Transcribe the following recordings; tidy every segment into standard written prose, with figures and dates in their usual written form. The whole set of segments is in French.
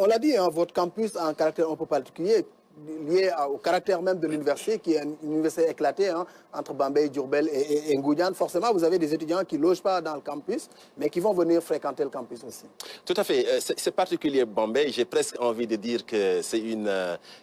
On l'a dit, hein, votre campus a un caractère un peu particulier, lié au caractère même de l'université, qui est une université éclatée hein, entre Bambey, Diourbel et Ngoundiane. Forcément, vous avez des étudiants qui ne logent pas dans le campus, mais qui vont venir fréquenter le campus aussi. Tout à fait. C'est particulier Bambey. J'ai presque envie de dire que c'est une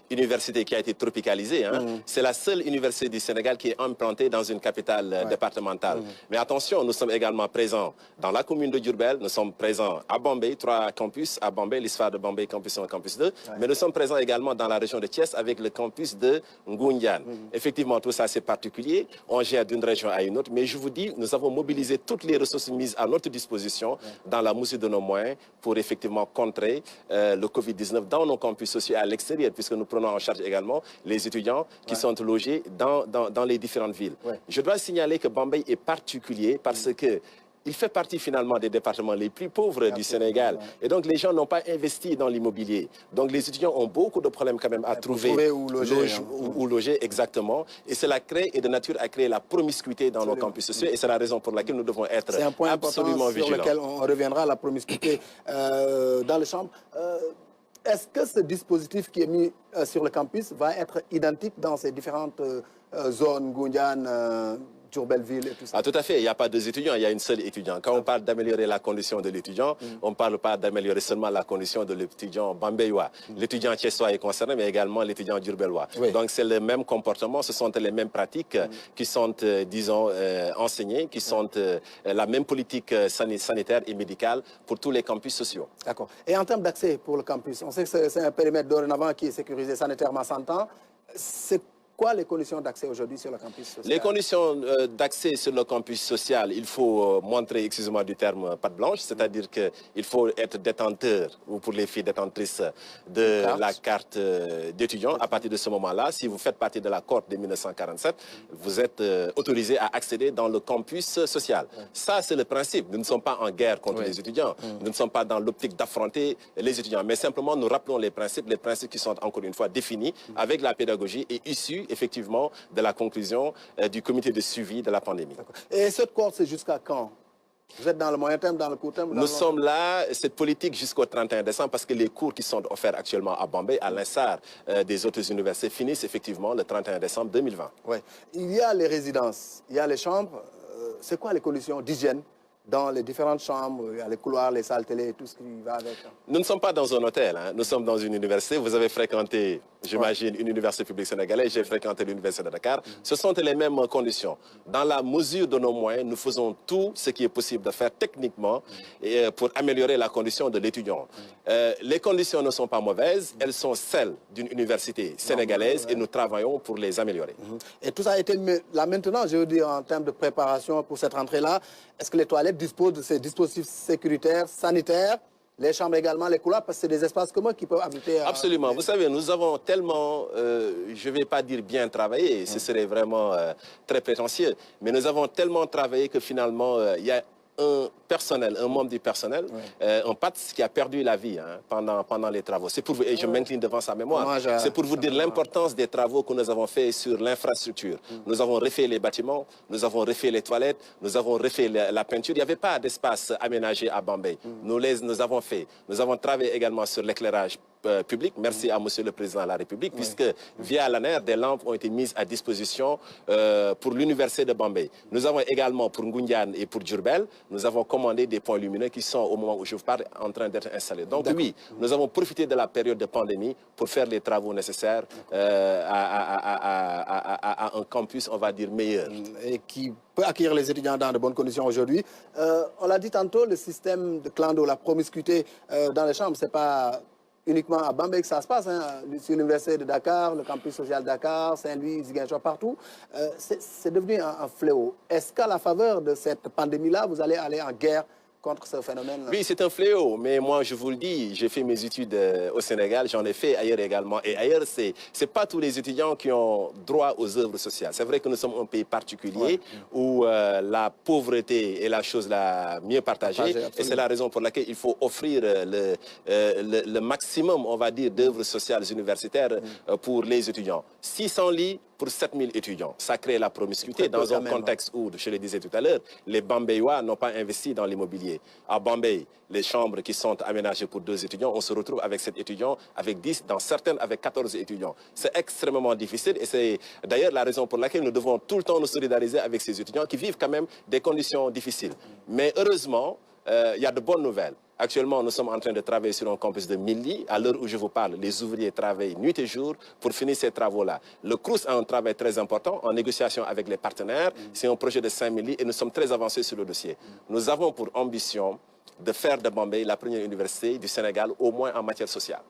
université qui a été tropicalisée. Hein. C'est la seule université du Sénégal qui est implantée dans une capitale départementale. Mais attention, nous sommes également présents dans la commune de Diourbel. Nous sommes présents à Bambey, 3 campus à Bambey, l'histoire de Bambey, campus 1, campus 2. Mais nous sommes présents également dans la région de Thiès avec le campus de Ngoundiane. Effectivement, tout ça, c'est particulier. On gère d'une région à une autre. Mais je vous dis, nous avons mobilisé toutes les ressources mises à notre disposition dans la mesure de nos moyens pour effectivement contrer le Covid-19 dans nos campus sociaux à l'extérieur, puisque nous prenons en charge également les étudiants qui sont logés dans les différentes villes. Je dois signaler que Bambey est particulier parce que il fait partie finalement des départements les plus pauvres du Sénégal. Et donc les gens n'ont pas investi dans l'immobilier. Donc les étudiants ont beaucoup de problèmes quand même à trouver où loger. Où loger exactement. Et cela crée et de nature à créer la promiscuité dans nos campus sociaux. Et c'est la raison pour laquelle nous devons être un point absolument vigilants. Sur lequel on reviendra, la promiscuité dans les chambres. Est-ce que ce dispositif qui est mis sur le campus va être identique dans ces différentes zones, Ngoundiane, Diourbel-Ville et tout ça? Ah, tout à fait, il n'y a pas 2 étudiants, il y a une seule étudiante. Quand on parle d'améliorer la condition de l'étudiant, on ne parle pas d'améliorer seulement la condition de l'étudiant bambeyois. L'étudiant thiessois est concerné, mais également l'étudiant diourbellois. Donc c'est le même comportement, ce sont les mêmes pratiques qui sont, disons, enseignées, qui sont la même politique sanitaire et médicale pour tous les campus sociaux. D'accord. Et en termes d'accès pour le campus, on sait que c'est un périmètre dorénavant qui est sécurisé sanitairement 100 ans. C'est quoi les conditions d'accès aujourd'hui sur le campus social? Les conditions d'accès sur le campus social, il faut montrer, excusez-moi du terme, patte blanche, c'est-à-dire qu'il faut être détenteur, ou pour les filles détentrices, de la carte d'étudiant. À partir de ce moment-là, si vous faites partie de la cohorte de 1947, vous êtes autorisé à accéder dans le campus social. Ça, c'est le principe. Nous ne sommes pas en guerre contre les étudiants. Nous ne sommes pas dans l'optique d'affronter les étudiants. Mais simplement, nous rappelons les principes qui sont encore une fois définis avec la pédagogie et issus effectivement de la conclusion du comité de suivi de la pandémie. Et cette cohorte, c'est jusqu'à quand? Vous êtes dans le moyen terme, dans le court terme? Nous sommes là, cette politique jusqu'au 31 décembre, parce que les cours qui sont offerts actuellement à Bambey, à l'instar des autres universités, finissent effectivement le 31 décembre 2020. Ouais. Il y a les résidences, il y a les chambres. C'est quoi les conditions d'hygiène dans les différentes chambres? Il y a les couloirs, les salles télé, tout ce qui va avec? Nous ne sommes pas dans un hôtel, hein. Nous sommes dans une université. Vous avez fréquenté, j'imagine, une université publique sénégalaise. J'ai fréquenté l'université de Dakar. Ce sont les mêmes conditions. Dans la mesure de nos moyens, nous faisons tout ce qui est possible de faire techniquement pour améliorer la condition de l'étudiant. Les conditions ne sont pas mauvaises. Elles sont celles d'une université sénégalaise et nous travaillons pour les améliorer. Et tout ça a été là maintenant, je veux dire, en termes de préparation pour cette rentrée-là. Est-ce que les toilettes disposent de ces dispositifs sécuritaires, sanitaires, les chambres également, les couloirs, parce que c'est des espaces communs qui peuvent abriter... Absolument. Vous savez, nous avons tellement, je ne vais pas dire bien travaillé, ce serait vraiment très prétentieux, mais nous avons tellement travaillé que finalement, il y a un personnel, un membre du personnel, un PATS qui a perdu la vie pendant les travaux. C'est pour vous, et je m'incline devant sa mémoire, c'est pour vous dire l'importance des travaux que nous avons faits sur l'infrastructure. Nous avons refait les bâtiments, nous avons refait les toilettes, nous avons refait la peinture. Il n'y avait pas d'espace aménagé à Bambey. Nous avons fait. Nous avons travaillé également sur l'éclairage public. Merci à Monsieur le Président de la République, puisque via l'ANER, des lampes ont été mises à disposition pour l'université de Bambey. Nous avons également pour Ngoundiane et pour Diourbel, nous avons commandé des points lumineux qui sont au moment où je vous parle en train d'être installés. Donc oui, nous avons profité de la période de pandémie pour faire les travaux nécessaires à un campus, on va dire, meilleur. Et qui peut accueillir les étudiants dans de bonnes conditions aujourd'hui. On l'a dit tantôt, le système de clando, la promiscuité dans les chambres, c'est pas uniquement à Bambey que ça se passe, hein. Sur l'université de Dakar, le campus social de Dakar, Saint-Louis, Ziguinchor, partout. C'est devenu un fléau. Est-ce qu'à la faveur de cette pandémie-là, vous allez aller en guerre contre ce phénomène-là? Oui, c'est un fléau, mais moi, je vous le dis, j'ai fait mes études au Sénégal, j'en ai fait ailleurs également. Et ailleurs, c'est pas tous les étudiants qui ont droit aux œuvres sociales. C'est vrai que nous sommes un pays particulier où la pauvreté est la chose la mieux partagée. Et c'est la raison pour laquelle il faut offrir le maximum, on va dire, d'œuvres sociales universitaires pour les étudiants. 600 lits pour 7000 étudiants. Ça crée la promiscuité dans un contexte où, je le disais tout à l'heure, les Bambéois n'ont pas investi dans l'immobilier. À Bambey, les chambres qui sont aménagées pour 2 étudiants, on se retrouve avec 7 étudiants, avec 10, dans certaines avec 14 étudiants. C'est extrêmement difficile et c'est d'ailleurs la raison pour laquelle nous devons tout le temps nous solidariser avec ces étudiants qui vivent quand même des conditions difficiles. Mais heureusement, il y a de bonnes nouvelles. Actuellement, nous sommes en train de travailler sur un campus de 1000 lits. À l'heure où je vous parle, les ouvriers travaillent nuit et jour pour finir ces travaux-là. Le CROUS a un travail très important en négociation avec les partenaires. C'est un projet de 5000 lits et nous sommes très avancés sur le dossier. Nous avons pour ambition de faire de Bambey la première université du Sénégal, au moins en matière sociale.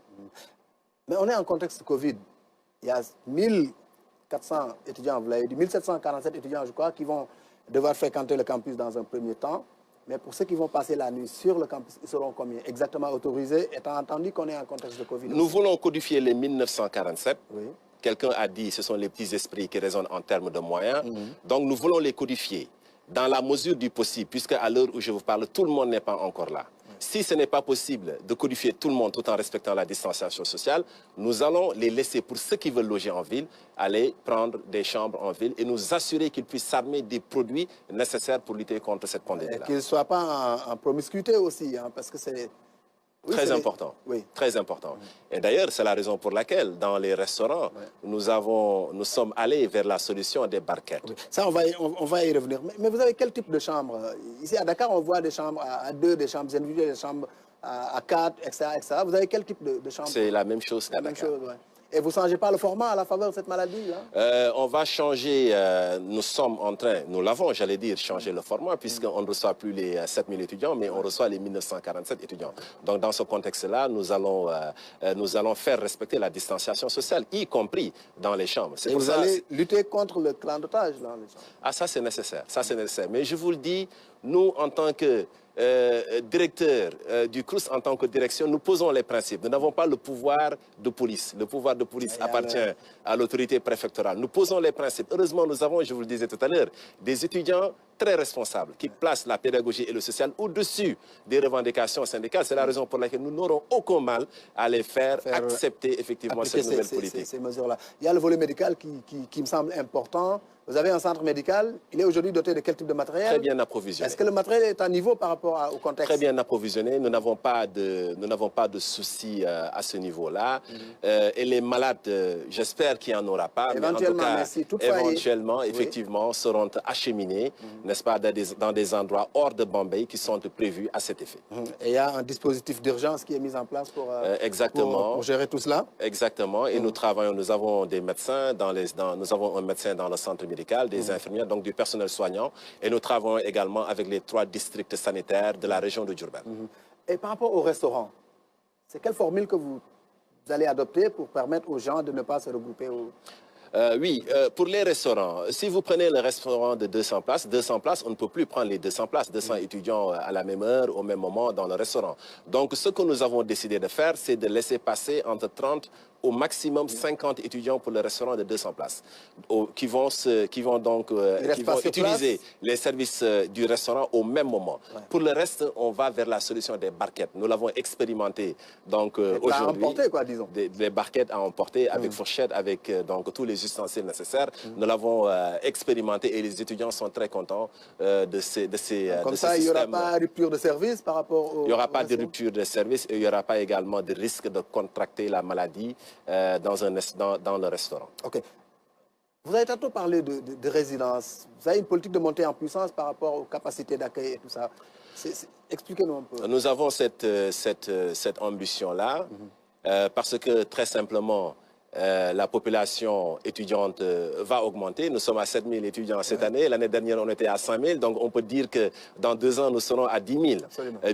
Mais on est en contexte de Covid. Il y a 1400 étudiants, vous l'avez dit, 1747 étudiants, je crois, qui vont devoir fréquenter le campus dans un premier temps. Mais pour ceux qui vont passer la nuit sur le campus, ils seront combien exactement autorisés, étant entendu qu'on est en contexte de Covid? Nous voulons codifier les 1947. Oui. Quelqu'un a dit que ce sont les petits esprits qui raisonnent en termes de moyens. Donc nous voulons les codifier dans la mesure du possible, puisque à l'heure où je vous parle, tout le monde n'est pas encore là. Si ce n'est pas possible de codifier tout le monde tout en respectant la distanciation sociale, nous allons les laisser, pour ceux qui veulent loger en ville, aller prendre des chambres en ville et nous assurer qu'ils puissent s'armer des produits nécessaires pour lutter contre cette pandémie-là. Qu'ils ne soient pas en promiscuité aussi, hein, parce que c'est... Oui, très important, très important. Et d'ailleurs, c'est la raison pour laquelle, dans les restaurants, nous sommes allés vers la solution des barquettes. Ça, on va y revenir. Mais vous avez quel type de chambre? Ici, à Dakar, on voit des chambres à 2, des chambres individuelles, des chambres à 4, etc., etc. Vous avez quel type de chambre? C'est la même chose qu'à Dakar. Et vous ne changez pas le format à la faveur de cette maladie là? On va changer, nous sommes en train, nous l'avons, j'allais dire, changé le format, puisqu'on ne reçoit plus les 7000 étudiants, mais on reçoit les 1947 étudiants. Donc dans ce contexte-là, nous allons faire respecter la distanciation sociale, y compris dans les chambres. Et vous allez lutter contre le clandotage dans les chambres? Ah, ça c'est nécessaire, ça c'est nécessaire. Mais je vous le dis, nous en tant que directeur du CROUS, en tant que direction, nous posons les principes. Nous n'avons pas le pouvoir de police. Le pouvoir de police appartient à l'autorité préfectorale. Nous posons les principes. Heureusement, nous avons, je vous le disais tout à l'heure, des étudiants très responsables qui placent la pédagogie et le social au-dessus des revendications syndicales. C'est la raison pour laquelle nous n'aurons aucun mal à les faire accepter effectivement cette nouvelle politique. Ces mesures-là. Il y a le volet médical qui me semble important. Vous avez un centre médical, il est aujourd'hui doté de quel type de matériel? Très bien approvisionné. Est-ce que le matériel est à niveau par rapport au contexte? Très bien approvisionné, nous n'avons pas de soucis à ce niveau-là. Et les malades, j'espère qu'il n'y en aura pas, mais en tout cas, éventuellement, effectivement, seront acheminés, n'est-ce pas, dans des endroits hors de Bambey qui sont prévus à cet effet. Et il y a un dispositif d'urgence qui est mis en place pour gérer tout cela? Exactement, et nous travaillons, nous avons des médecins, nous avons un médecin dans le centre médical, des infirmières, donc du personnel soignant, et nous travaillons également avec les 3 districts sanitaires de la région de Diourbel. Et par rapport au restaurant, c'est quelle formule que vous allez adopter pour permettre aux gens de ne pas se regrouper oui, pour les restaurants, si vous prenez le restaurant de 200 places, on ne peut plus prendre les 200 places, 200 étudiants à la même heure, au même moment dans le restaurant. Donc, ce que nous avons décidé de faire, c'est de laisser passer entre 30 au maximum 50 étudiants pour le restaurant de 200 places, qui vont utiliser les services du restaurant au même moment. Pour le reste, on va vers la solution des barquettes. Nous l'avons expérimenté donc aujourd'hui. Des barquettes à emporter avec fourchette, avec donc tous les ustensiles nécessaires. Nous l'avons expérimenté et les étudiants sont très contents de ces Comme ça, il n'y aura pas de rupture de service par rapport au... Il n'y aura pas de rupture de service et il n'y aura pas également de risque de contracter la maladie dans le restaurant. Ok. Vous avez tantôt parlé de résidence. Vous avez une politique de montée en puissance par rapport aux capacités d'accueil et tout ça. Expliquez-nous un peu. Nous avons cette ambition-là parce que très simplement, la population étudiante va augmenter. Nous sommes à 7000 étudiants cette année. L'année dernière, on était à 5000. Donc, on peut dire que dans 2 ans, nous serons à 10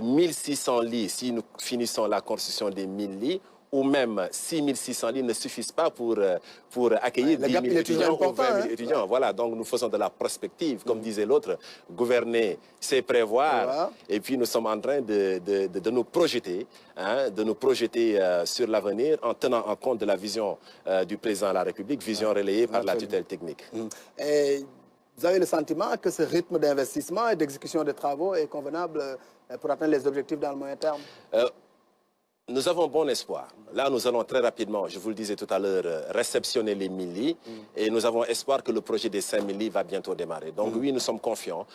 000. 1600 lits, si nous finissons la construction des 1000 lits, ou même 6600 lits ne suffisent pas pour accueillir 10 000 étudiants ou 20 000 étudiants. Voilà, donc nous faisons de la prospective, comme disait l'autre. Gouverner, c'est prévoir. Et puis nous sommes en train de nous projeter, sur l'avenir en tenant en compte de la vision du président de la République, vision relayée par la tutelle technique. Et vous avez le sentiment que ce rythme d'investissement et d'exécution des travaux est convenable pour atteindre les objectifs dans le moyen terme? Nous avons bon espoir. Là, nous allons très rapidement, je vous le disais tout à l'heure, réceptionner les 1000 lits. Et nous avons espoir que le projet des 5000 lits va bientôt démarrer. Donc oui, nous sommes confiants.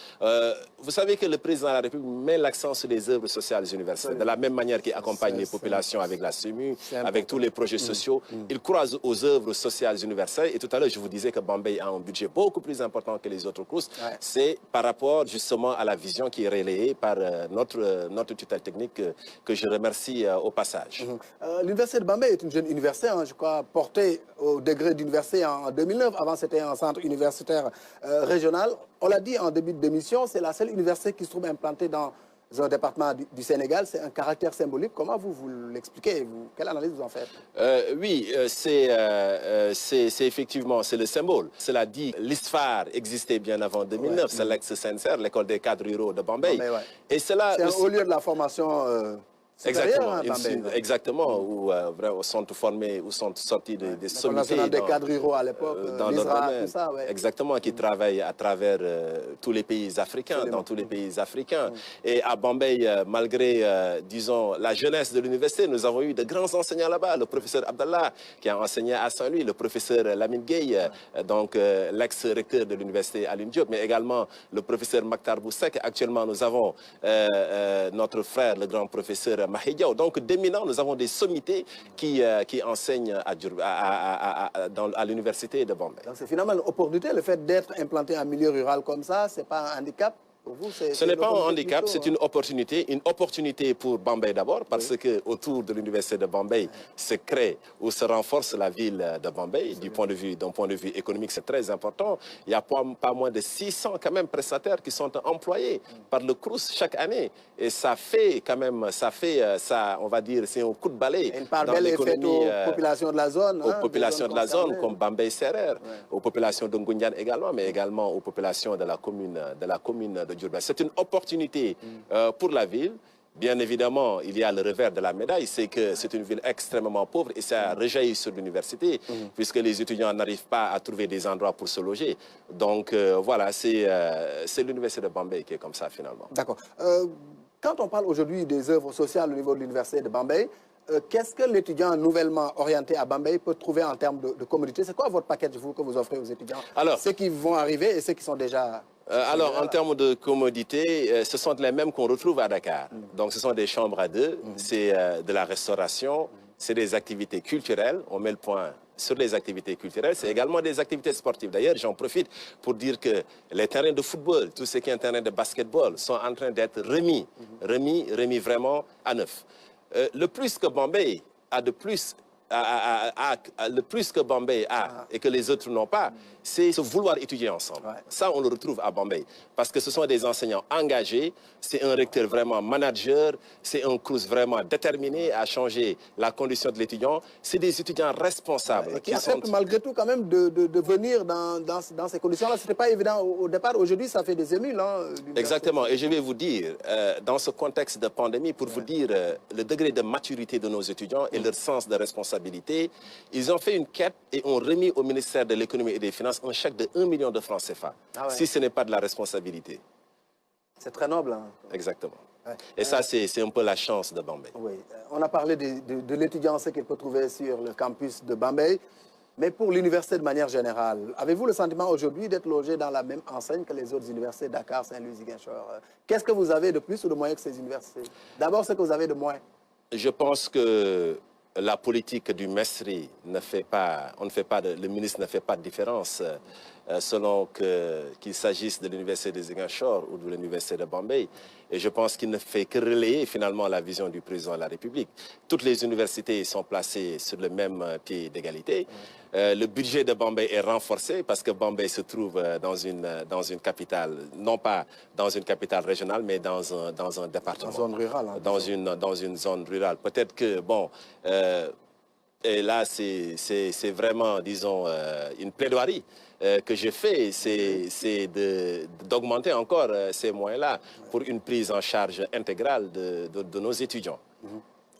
Vous savez que le président de la République met l'accent sur les œuvres sociales universitaires. De la même manière qu'il accompagne les populations avec la SEMU, avec tous les projets sociaux. Il croit aux œuvres sociales universelles. Et tout à l'heure, je vous disais que Bambey a un budget beaucoup plus important que les autres courses. C'est par rapport justement à la vision qui est relayée par notre tutelle technique que je remercie au passage. L'université de Bambey est une jeune université, hein, je crois, portée au degré d'université en 2009. Avant, c'était un centre universitaire régional. On l'a dit en début d'émission, c'est la seule université qui se trouve implantée dans un département du Sénégal. C'est un caractère symbolique. Comment vous l'expliquez? Quelle analyse vous en faites? Oui, c'est effectivement, c'est le symbole. Cela dit, l'ISFAR existait bien avant 2009. C'est l'ex-CNCR, l'école des cadres ruraux de Bambey. Et cela c'est un haut lieu de la formation. Exactement, exactement, où sont formés, où sont sortis des sommités des cadres ruraux à l'époque, dans leur domaine, exactement, qui travaillent à travers tous les pays africains, dans tous les pays africains. Et à Bambey, malgré, disons, la jeunesse de l'université, nous avons eu de grands enseignants là-bas, le professeur Abdallah, qui a enseigné à Saint-Louis, le professeur Lamine Gueye, donc l'ex-recteur de l'université Alioune Diop, mais également le professeur Maktar Boussek. Actuellement, nous avons notre frère, le grand professeur Mahidiao. Donc, d'éminents, nous avons des sommités qui enseignent à l'université de Bambey. Donc, c'est finalement une opportunité, le fait d'être implanté en milieu rural comme ça, c'est pas un handicap? Vous, ce n'est pas un handicap, c'est une opportunité pour Bambey d'abord, parce que autour de l'université de Bambey se crée ou se renforce la ville de Bambey. D'un point de vue économique, c'est très important. Il y a pas moins de 600 quand même prestataires qui sont employés par le CROUS chaque année. Et ça fait quand même, on va dire, c'est un coup de balai dans l'économie. Aux populations de la zone. Aux populations de la zone, comme Bambey-Serer, aux populations de Ngoundiane également, mais également aux populations de la commune de Diourbel. C'est une opportunité pour la ville. Bien évidemment, il y a le revers de la médaille, c'est que c'est une ville extrêmement pauvre et ça rejaillit sur l'université, puisque les étudiants n'arrivent pas à trouver des endroits pour se loger. Donc voilà, c'est l'université de Bambey qui est comme ça finalement. D'accord. Quand on parle aujourd'hui des œuvres sociales au niveau de l'université de Bambey, qu'est-ce que l'étudiant nouvellement orienté à Bambey peut trouver en termes de commodité? C'est quoi votre package que vous offrez aux étudiants? Alors, ceux qui vont arriver et ceux qui sont déjà... alors, en termes de commodité, ce sont les mêmes qu'on retrouve à Dakar. Donc, ce sont des chambres à deux, c'est de la restauration, c'est des activités culturelles. On met le point sur les activités culturelles, c'est également des activités sportives. D'ailleurs, j'en profite pour dire que les terrains de football, tout ce qui est un terrain de basketball, sont en train d'être remis vraiment à neuf. Le plus que Bambey a de plus, le plus que Bambey a et que les autres n'ont pas, c'est se vouloir étudier ensemble. Ça, on le retrouve à Bambey. Parce que ce sont des enseignants engagés, c'est un recteur vraiment manager, c'est un CROUS vraiment déterminé à changer la condition de l'étudiant. C'est des étudiants responsables. Et qui acceptent malgré tout quand même de venir dans ces conditions-là. Ce n'était pas évident au départ. Aujourd'hui, ça fait des émules. Hein, exactement. Et je vais vous dire, dans ce contexte de pandémie, pour vous dire le degré de maturité de nos étudiants et leur sens de responsabilité, ils ont fait une quête et ont remis au ministère de l'économie et des finances un chèque de 1 million de francs CFA, si ce n'est pas de la responsabilité. C'est très noble. Hein. Exactement. Et ça, c'est un peu la chance de Bambey. Oui. On a parlé de l'étudiant, ce qu'il peut trouver sur le campus de Bambey. Mais pour l'université de manière générale, avez-vous le sentiment aujourd'hui d'être logé dans la même enseigne que les autres universités, Dakar, Saint-Louis, Ziguinchor? Qu'est-ce que vous avez de plus ou de moins que ces universités? D'abord, ce que vous avez de moins. Je pense que la politique du MESRI ne fait pas, le ministre ne fait pas de différence selon qu'il s'agisse de l'université de Ziguinchor ou de l'université de Bambey. Et je pense qu'il ne fait que relayer finalement la vision du président de la République. Toutes les universités sont placées sur le même pied d'égalité. Le budget de Bambey est renforcé parce que Bambey se trouve dans une capitale, non pas dans une capitale régionale, mais dans un département. Dans une zone rurale. Hein, dans une zone rurale. Peut-être que, bon, et là, c'est vraiment, disons, une plaidoirie que je fais, c'est d'augmenter encore ces moyens-là pour une prise en charge intégrale de nos étudiants.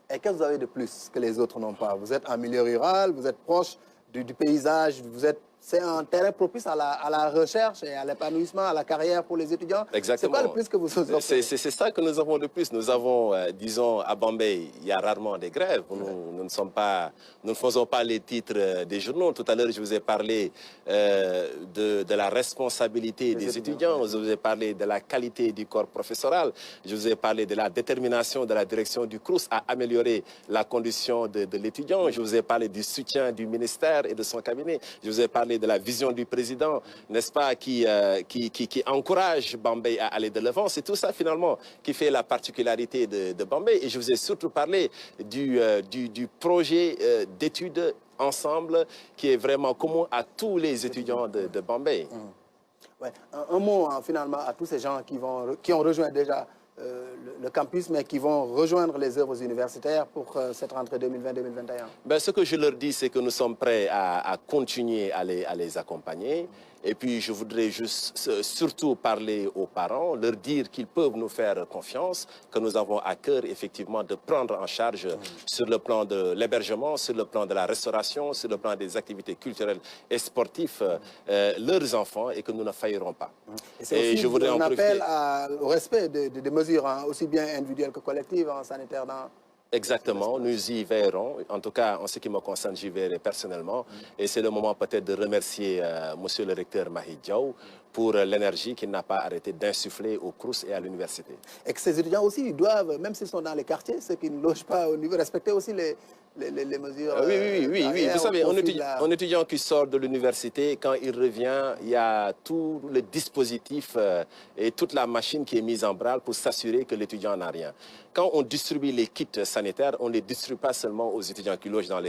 Et qu'est-ce que vous avez de plus que les autres n'ont pas? Vous êtes en milieu rural, vous êtes proche du paysage, vous êtes c'est un terrain propice à la recherche et à l'épanouissement, à la carrière pour les étudiants. Exactement. C'est quoi le plus que vous offrez? C'est ça que nous avons de plus. Nous avons, disons, à Bombay, il y a rarement des grèves. Nous ne faisons pas les titres des journaux. Tout à l'heure, je vous ai parlé de la responsabilité des étudiants. Je vous ai parlé de la qualité du corps professoral. Je vous ai parlé de la détermination de la direction du CROUS à améliorer la condition de l'étudiant. Je vous ai parlé du soutien du ministère et de son cabinet. Je vous ai parlé de la vision du président, n'est-ce pas, qui encourage Bombay à aller de l'avant. C'est tout ça, finalement, qui fait la particularité de Bombay. Et je vous ai surtout parlé du projet d'études ensemble qui est vraiment commun à tous les étudiants de Bombay. Ouais. Un mot, finalement, à tous ces gens qui ont rejoint déjà le campus, mais qui vont rejoindre les œuvres universitaires pour cette rentrée 2020-2021. Ben, ce que je leur dis, c'est que nous sommes prêts à continuer à les accompagner. Et puis, je voudrais juste surtout parler aux parents, leur dire qu'ils peuvent nous faire confiance, que nous avons à cœur, effectivement, de prendre en charge sur le plan de l'hébergement, sur le plan de la restauration, sur le plan des activités culturelles et sportives, leurs enfants, et que nous ne faillerons pas. Et je voudrais en profiter. Au respect des mesures, hein, aussi bien individuelles que collectives, hein, sanitaires dans... Exactement, nous y verrons. En tout cas, en ce qui me concerne, j'y verrai personnellement. Et c'est le moment peut-être de remercier monsieur le recteur Mahi Diaw pour l'énergie qu'il n'a pas arrêté d'insuffler au CROUS et à l'université. Et que ces étudiants aussi, ils doivent, même s'ils sont dans les quartiers, ceux qui ne logent pas au niveau, respecter aussi les mesures. Oui. Vous savez, un étudiant qui sort de l'université, quand il revient, il y a tout le dispositif et toute la machine qui est mise en branle pour s'assurer que l'étudiant n'a rien. Quand on distribue les kits sanitaires, on ne les distribue pas seulement aux étudiants qui logent dans les